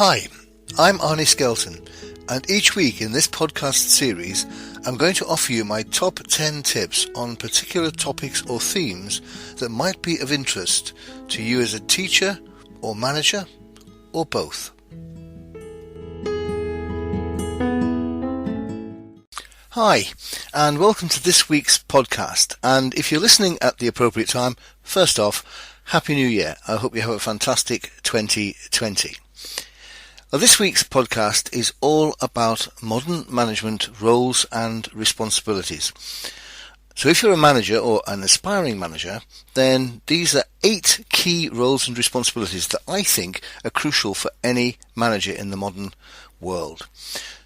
Hi, I'm Arnie Skelton, and each week in this podcast series I'm going to offer you my top 10 tips on particular topics or themes that might be of interest to you as a teacher or manager or both. Hi, and welcome to this week's podcast. And if you're listening at the appropriate time, first off, Happy New Year. I hope you have a fantastic 2020. Well, this week's podcast is all about modern management roles and responsibilities. So if you're a manager or an aspiring manager, then these are 8 key roles and responsibilities that I think are crucial for any manager in the modern world.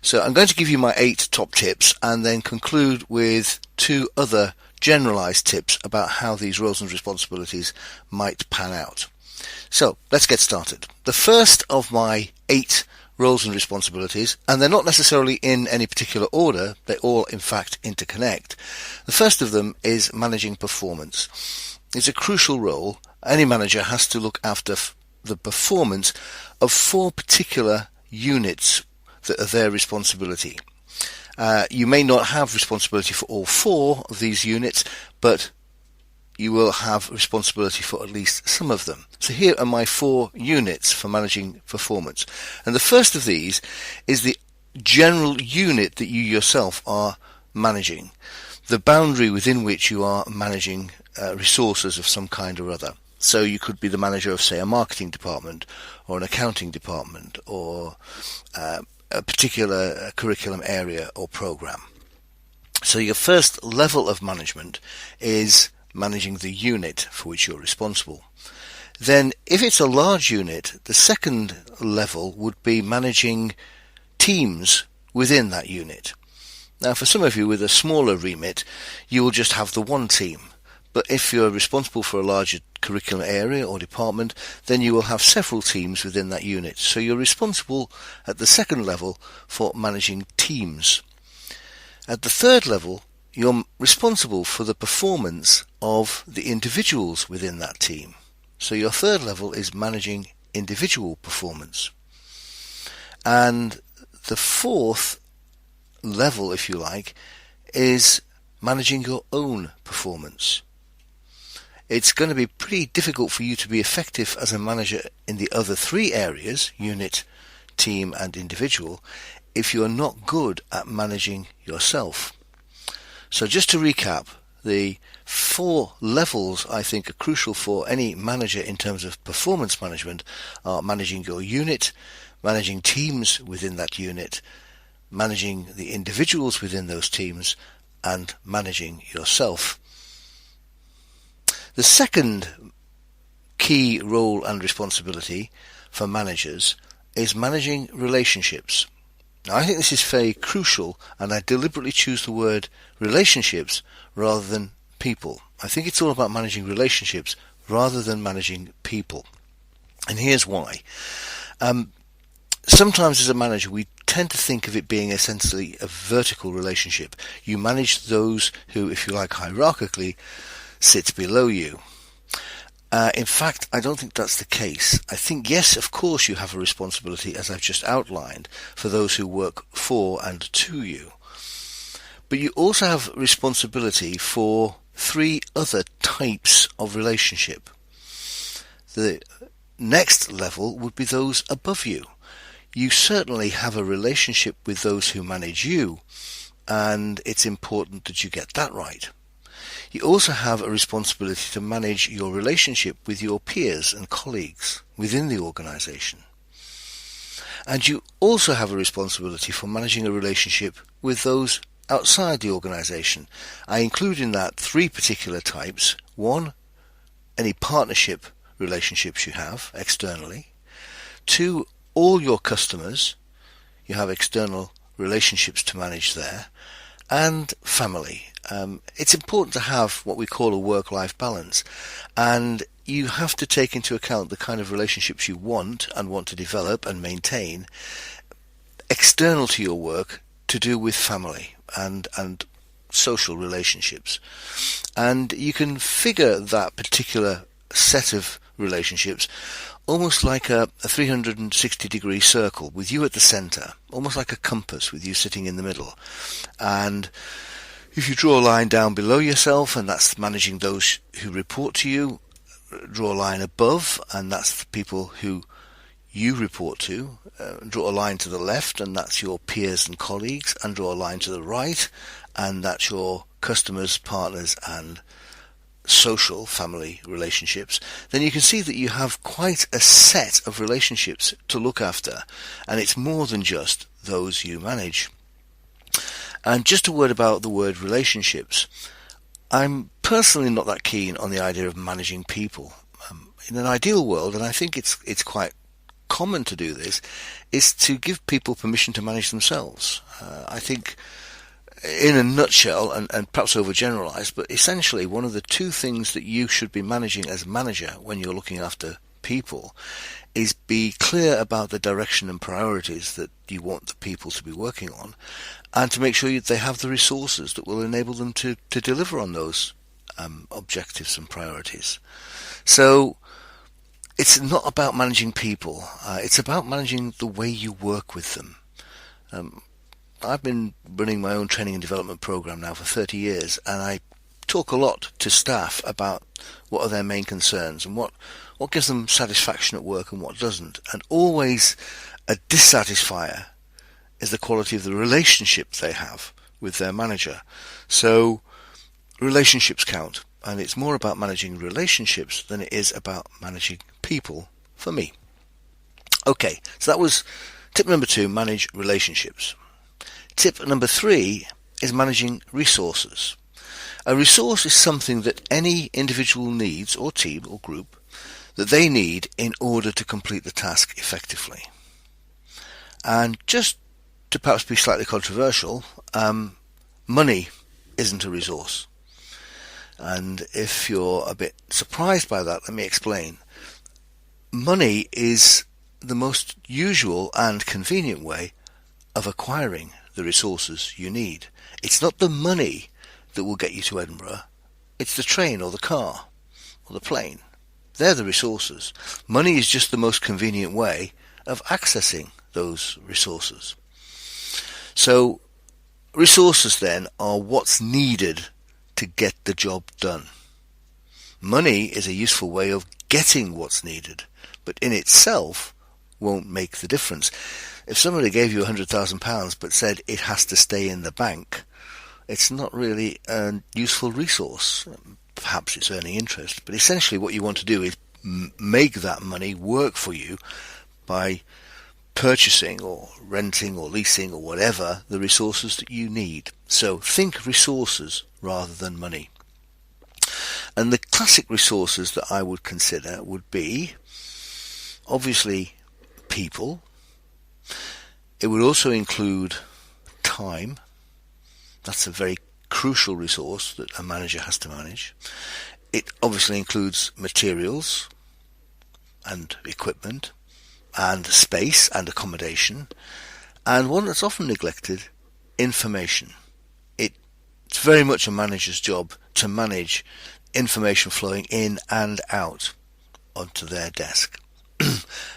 So I'm going to give you my 8 top tips and then conclude with 2 other generalized tips about how these roles and responsibilities might pan out. So let's get started. The first of my 8 roles and responsibilities, and they're not necessarily in any particular order, they all in fact interconnect. The first of them is managing performance. It's a crucial role. Any manager has to look after the performance of 4 particular units that are their responsibility. You may not have responsibility for all 4 of these units, but you will have responsibility for at least some of them. So here are my 4 units for managing performance. And the first of these is the general unit that you yourself are managing, the boundary within which you are managing resources of some kind or other. So you could be the manager of, say, a marketing department or an accounting department or a particular curriculum area or program. So your first level of management is managing the unit for which you're responsible. Then if it's a large unit, the second level would be managing teams within that unit. Now for some of you with a smaller remit, you will just have the one team. But if you're responsible for a larger curriculum area or department, then you will have several teams within that unit. So you're responsible at the second level for managing teams. At the third level, you're responsible for the performance of the individuals within that team. So your third level is managing individual performance. And the fourth level, if you like, is managing your own performance. It's going to be pretty difficult for you to be effective as a manager in the other 3 areas, unit, team and individual, if you're not good at managing yourself. So just to recap, the 4 levels I think are crucial for any manager in terms of performance management are managing your unit, managing teams within that unit, managing the individuals within those teams, and managing yourself. The second key role and responsibility for managers is managing relationships. Now, I think this is very crucial, and I deliberately choose the word relationships rather than people. I think it's all about managing relationships rather than managing people. And here's why. Sometimes as a manager, we tend to think of it being essentially a vertical relationship. You manage those who, if you like, hierarchically sit below you. In fact, I don't think that's the case. I think, yes, of course you have a responsibility, as I've just outlined, for those who work for and to you. But you also have responsibility for 3 other types of relationship. The next level would be those above you. You certainly have a relationship with those who manage you, and it's important that you get that right. You also have a responsibility to manage your relationship with your peers and colleagues within the organization. And you also have a responsibility for managing a relationship with those outside the organization. I include in that 3 particular types. 1, any partnership relationships you have externally. 2, all your customers. You have external relationships to manage there. And family. It's important to have what we call a work-life balance, and you have to take into account the kind of relationships you want to develop and maintain external to your work to do with family and social relationships. And you can figure that particular set of relationships, almost like a 360-degree circle with you at the centre, almost like a compass with you sitting in the middle. And if you draw a line down below yourself, and that's managing those who report to you, draw a line above, and that's the people who you report to, draw a line to the left, and that's your peers and colleagues, and draw a line to the right, and that's your customers, partners, and social family relationships, then you can see that you have quite a set of relationships to look after, and it's more than just those you manage. And just a word about the word relationships. I'm personally not that keen on the idea of managing people. In an ideal world, and I think it's quite common to do this, is to give people permission to manage themselves. I think, in a nutshell, and perhaps overgeneralized, but essentially one of the two things that you should be managing as a manager when you're looking after people is be clear about the direction and priorities that you want the people to be working on, and to make sure they have the resources that will enable them to deliver on those objectives and priorities. So it's not about managing people, it's about managing the way you work with them. I've been running my own training and development program now for 30 years, and I talk a lot to staff about what are their main concerns and what gives them satisfaction at work and what doesn't. And always a dissatisfier is the quality of the relationship they have with their manager. So relationships count, and it's more about managing relationships than it is about managing people for me. Okay, so that was tip number 2, manage relationships. Tip number 3 is managing resources. A resource is something that any individual needs, or team or group, that they need in order to complete the task effectively. And just to perhaps be slightly controversial, money isn't a resource. And if you're a bit surprised by that, let me explain. Money is the most usual and convenient way of acquiring the resources you need. It's not the money that will get you to Edinburgh, it's the train or the car or the plane. They're the resources. Money is just the most convenient way of accessing those resources. So resources then are what's needed to get the job done. Money is a useful way of getting what's needed, but in itself won't make the difference. If somebody gave you £100,000 but said it has to stay in the bank, it's not really a useful resource. Perhaps it's earning interest, but essentially what you want to do is make that money work for you by purchasing or renting or leasing or whatever the resources that you need. So think resources rather than money. And the classic resources that I would consider would be, obviously, people. It would also include time. That's a very crucial resource that a manager has to manage. It obviously includes materials and equipment and space and accommodation, and one that's often neglected, information. It's very much a manager's job to manage information flowing in and out onto their desk.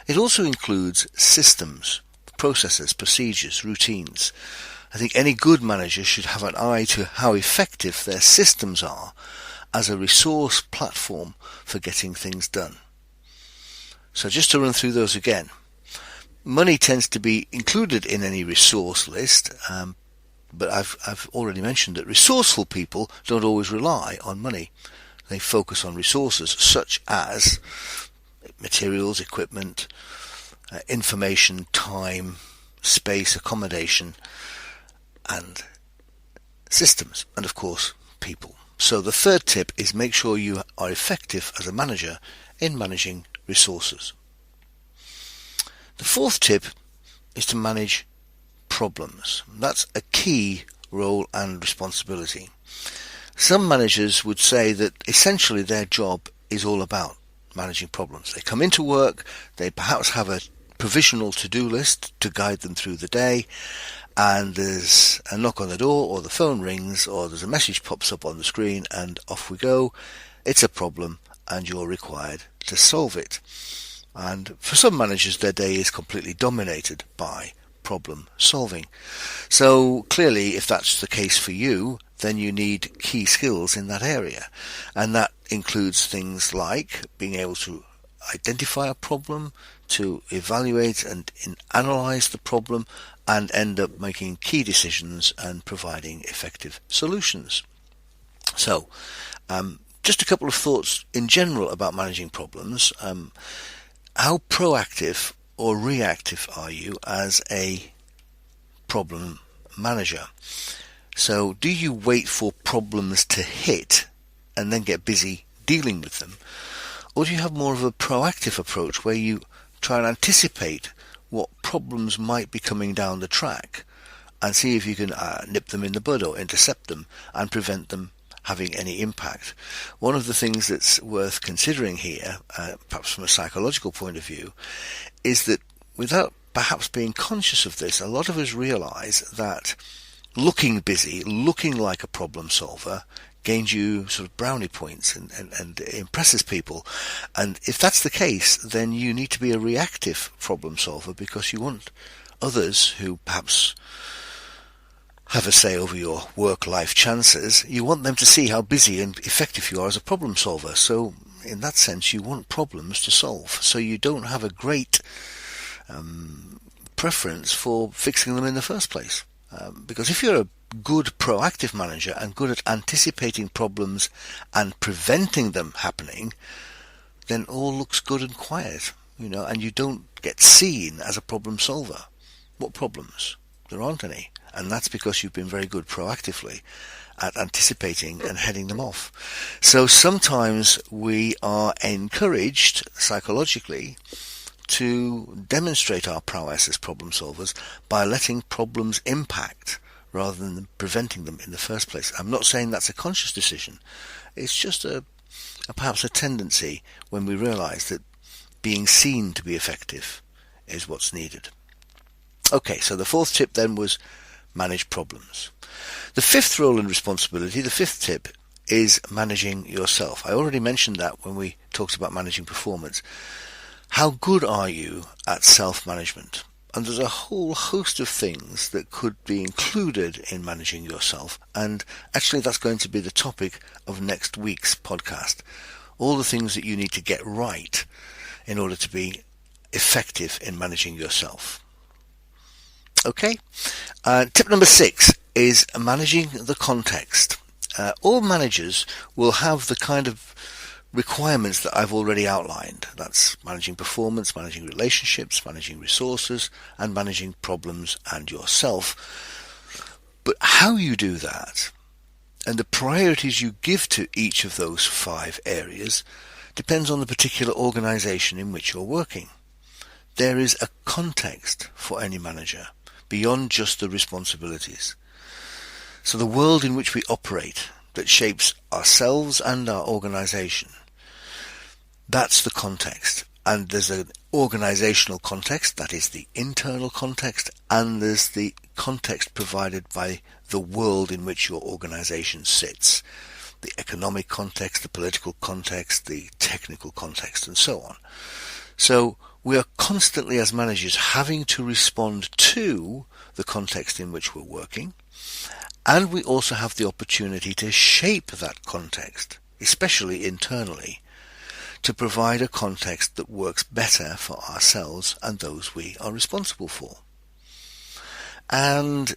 It also includes systems, processes, procedures, routines. I think any good manager should have an eye to how effective their systems are as a resource platform for getting things done. So just to run through those again. Money tends to be included in any resource list, but I've already mentioned that resourceful people don't always rely on money. They focus on resources such as materials, equipment, information, time, space, accommodation, and systems, and of course people. So the third tip is make sure you are effective as a manager in managing resources. The fourth tip is to manage problems. That's a key role and responsibility. Some managers would say that essentially their job is all about managing problems. They come into work, they perhaps have a provisional to-do list to guide them through the day, and there's a knock on the door, or the phone rings, or there's a message pops up on the screen, and off we go. It's a problem, and you're required to solve it. And for some managers, their day is completely dominated by problem solving. So clearly, if that's the case for you, then you need key skills in that area. And that includes things like being able to identify a problem, to evaluate and analyze the problem, and end up making key decisions and providing effective solutions. So, just a couple of thoughts in general about managing problems. How proactive or reactive are you as a problem manager? So do you wait for problems to hit and then get busy dealing with them? Or do you have more of a proactive approach where you try and anticipate what problems might be coming down the track and see if you can nip them in the bud or intercept them and prevent them having any impact? One of the things that's worth considering here, perhaps from a psychological point of view, is that without perhaps being conscious of this, a lot of us realize that looking busy, looking like a problem solver, gains you sort of brownie points and impresses people. And if that's the case, then you need to be a reactive problem solver, because you want others who perhaps have a say over your work-life chances. You want them to see how busy and effective you are as a problem solver. So in that sense, you want problems to solve. So you don't have a great preference for fixing them in the first place. Because if you're a good proactive manager and good at anticipating problems and preventing them happening, then all looks good and quiet, and you don't get seen as a problem solver. What problems? There aren't any. And that's because you've been very good proactively at anticipating and heading them off. So sometimes we are encouraged psychologically to demonstrate our prowess as problem solvers by letting problems impact rather than preventing them in the first place. I'm not saying that's a conscious decision. It's just perhaps a tendency when we realize that being seen to be effective is what's needed. Okay, so the fourth tip then was manage problems. The fifth role and responsibility, the fifth tip, is managing yourself. I already mentioned that when we talked about managing performance. How good are you at self-management? And there's a whole host of things that could be included in managing yourself. And actually that's going to be the topic of next week's podcast. All the things that you need to get right in order to be effective in managing yourself. Okay. Tip number 6 is managing the context. All managers will have the kind of requirements that I've already outlined. That's managing performance, managing relationships, managing resources, and managing problems and yourself. But how you do that and the priorities you give to each of those 5 areas depends on the particular organization in which you're working. There is a context for any manager beyond just the responsibilities. So the world in which we operate that shapes ourselves and our organization, that's the context. And there's an organizational context, that is the internal context, and there's the context provided by the world in which your organization sits. The economic context, the political context, the technical context, and so on. So we are constantly, as managers, having to respond to the context in which we're working, and we also have the opportunity to shape that context, especially internally, to provide a context that works better for ourselves and those we are responsible for. And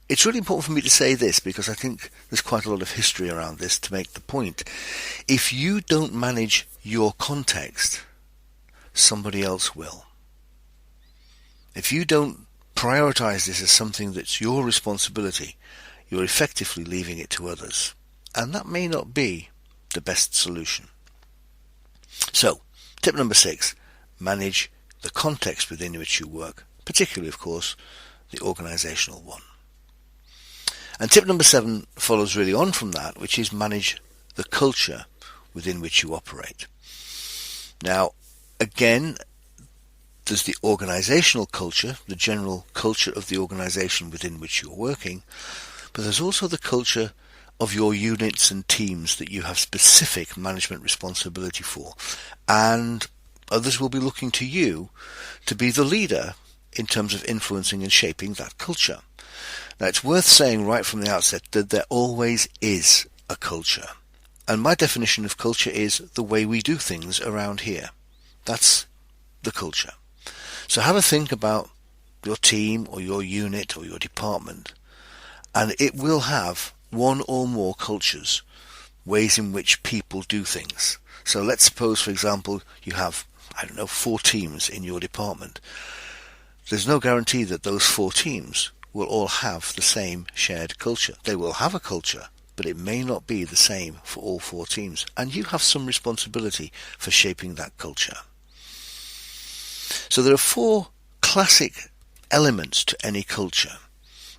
it's really important for me to say this, because I think there's quite a lot of history around this to make the point. If you don't manage your context, somebody else will. If you don't prioritize this as something that's your responsibility, you're effectively leaving it to others. And that may not be the best solution. So, tip number 6, manage the context within which you work, particularly, of course, the organizational one. And tip number 7 follows really on from that, which is manage the culture within which you operate. Now, again, there's the organizational culture, the general culture of the organization within which you're working, but there's also the culture of your units and teams that you have specific management responsibility for, and others will be looking to you to be the leader in terms of influencing and shaping that culture. Now, it's worth saying right from the outset that there always is a culture. And my definition of culture is the way we do things around here. That's the culture. So have a think about your team or your unit or your department, and it will have one or more cultures, ways in which people do things. So let's suppose, for example, you have, 4 teams in your department. There's no guarantee that those 4 teams will all have the same shared culture. They will have a culture, but it may not be the same for all 4 teams. And you have some responsibility for shaping that culture. So there are 4 classic elements to any culture.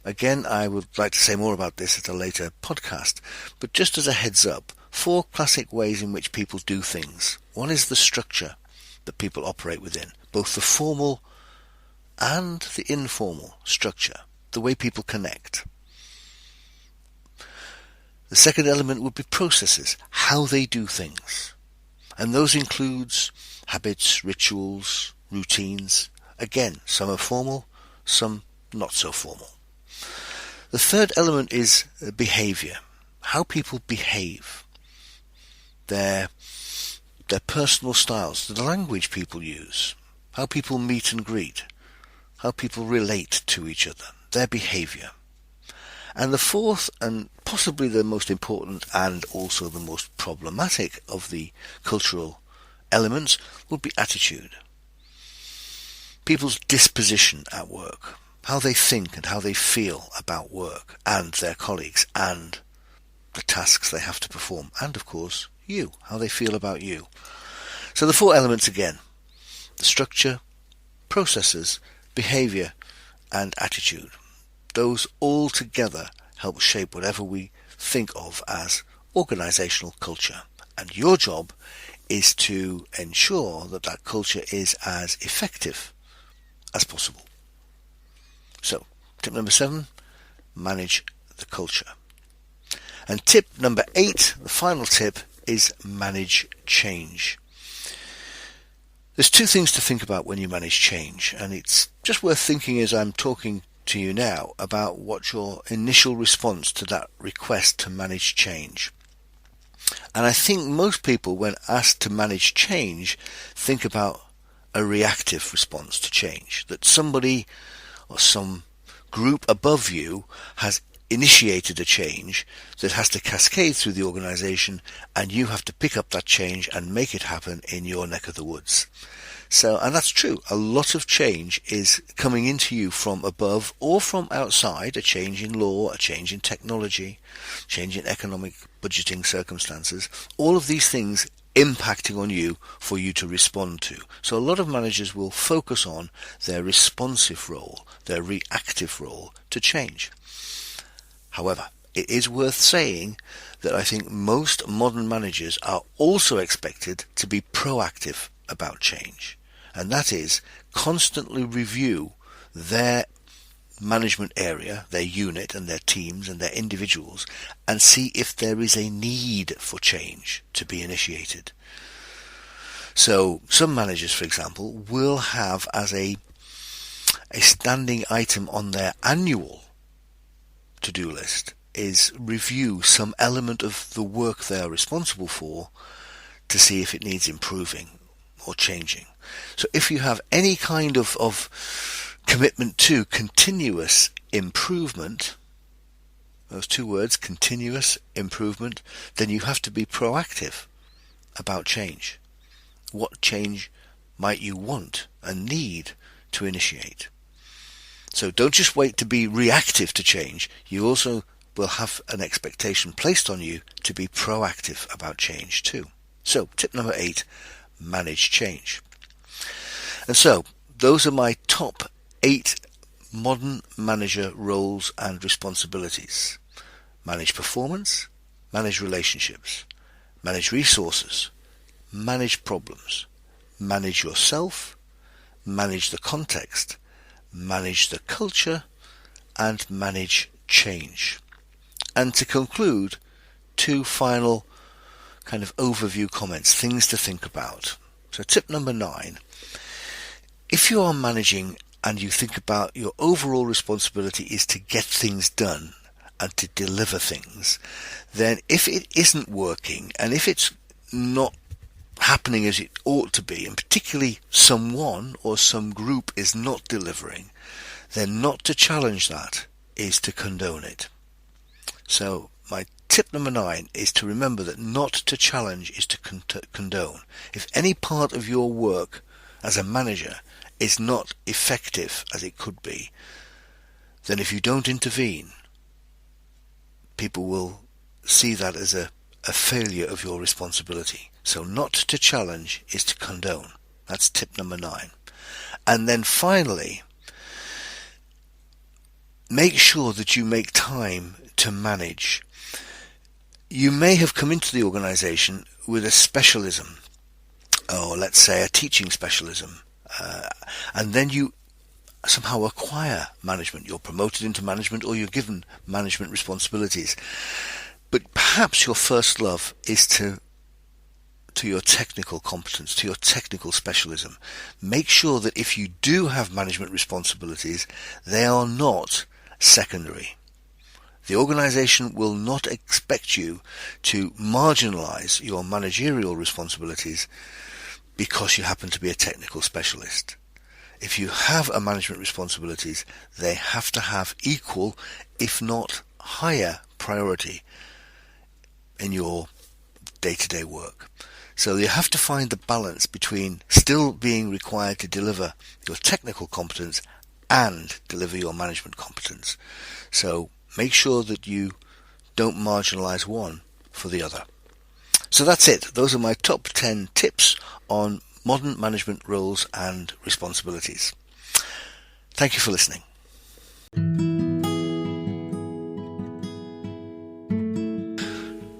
Again, I would like to say more about this at a later podcast, but just as a heads up, 4 classic ways in which people do things. One is the structure that people operate within, both the formal and the informal structure, the way people connect. The second element would be processes, how they do things. And those includes habits, rituals, routines. Again, some are formal, some not so formal. The third element is behavior, how people behave, their personal styles, the language people use, how people meet and greet, how people relate to each other, their behavior. And the fourth, and possibly the most important and also the most problematic of the cultural elements, would be attitude. People's disposition at work, how they think and how they feel about work and their colleagues and the tasks they have to perform, and of course you, how they feel about you. So the 4 elements again: the structure, processes, behavior and attitude. Those all together help shape whatever we think of as organizational culture. And your job is to ensure that that culture is as effective as possible. So, tip number 7, manage the culture. And tip number 8, the final tip, is manage change. There's 2 things to think about when you manage change, and it's just worth thinking as I'm talking to you now about what your initial response to that request to manage change. And I think most people, when asked to manage change, think about a reactive response to change, that somebody or some group above you has initiated a change that has to cascade through the organization, and you have to pick up that change and make it happen in your neck of the woods. So, and that's true. A lot of change is coming into you from above or from outside, a change in law, a change in technology, change in economic budgeting circumstances. All of these things impacting on you for you to respond to. So a lot of managers will focus on their responsive role, their reactive role to change. However, it is worth saying that I think most modern managers are also expected to be proactive about change. And that is constantly review their management area, their unit and their teams and their individuals, and see if there is a need for change to be initiated. So some managers, for example, will have as a standing item on their annual to-do list is review some element of the work they are responsible for to see if it needs improving or changing. So if you have any kind of commitment to continuous improvement, those 2 words, continuous improvement, then you have to be proactive about change. What change might you want and need to initiate? So don't just wait to be reactive to change. You also will have an expectation placed on you to be proactive about change too. So tip number 8, manage change. And so those are my top 8 modern manager roles and responsibilities. Manage performance, manage relationships, manage resources, manage problems, manage yourself, manage the context, manage the culture, and manage change. And to conclude, two final kind of overview comments, things to think about. So tip number 9, if you are managing and you think about your overall responsibility is to get things done and to deliver things, then if it isn't working and if it's not happening as it ought to be, and particularly someone or some group is not delivering, then not to challenge that is to condone it. So my tip number 9 is to remember that not to challenge is to condone. If any part of your work as a manager is not effective as it could be, then if you don't intervene, people will see that as a failure of your responsibility. So not to challenge is to condone. That's tip number 9. And then finally, make sure that you make time to manage. You may have come into the organization with a specialism, or let's say a teaching specialism, and then you somehow acquire management. You're promoted into management or you're given management responsibilities. But perhaps your first love is to your technical competence, to your technical specialism. Make sure that if you do have management responsibilities, they are not secondary. The organization will not expect you to marginalize your managerial responsibilities because you happen to be a technical specialist. If you have a management responsibilities, they have to have equal, if not higher, priority in your day-to-day work. So you have to find the balance between still being required to deliver your technical competence and deliver your management competence. So make sure that you don't marginalize one for the other. So that's it. Those are my top 10 tips on modern management roles and responsibilities. Thank you for listening.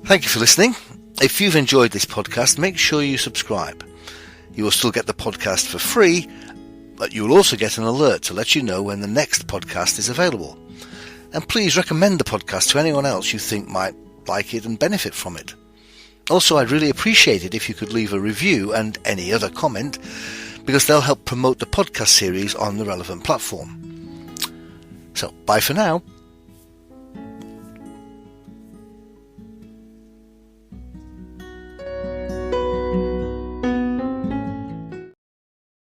Thank you for listening. If you've enjoyed this podcast, make sure you subscribe. You will still get the podcast for free, but you will also get an alert to let you know when the next podcast is available. And please recommend the podcast to anyone else you think might like it and benefit from it. Also, I'd really appreciate it if you could leave a review and any other comment, because they'll help promote the podcast series on the relevant platform. So, bye for now.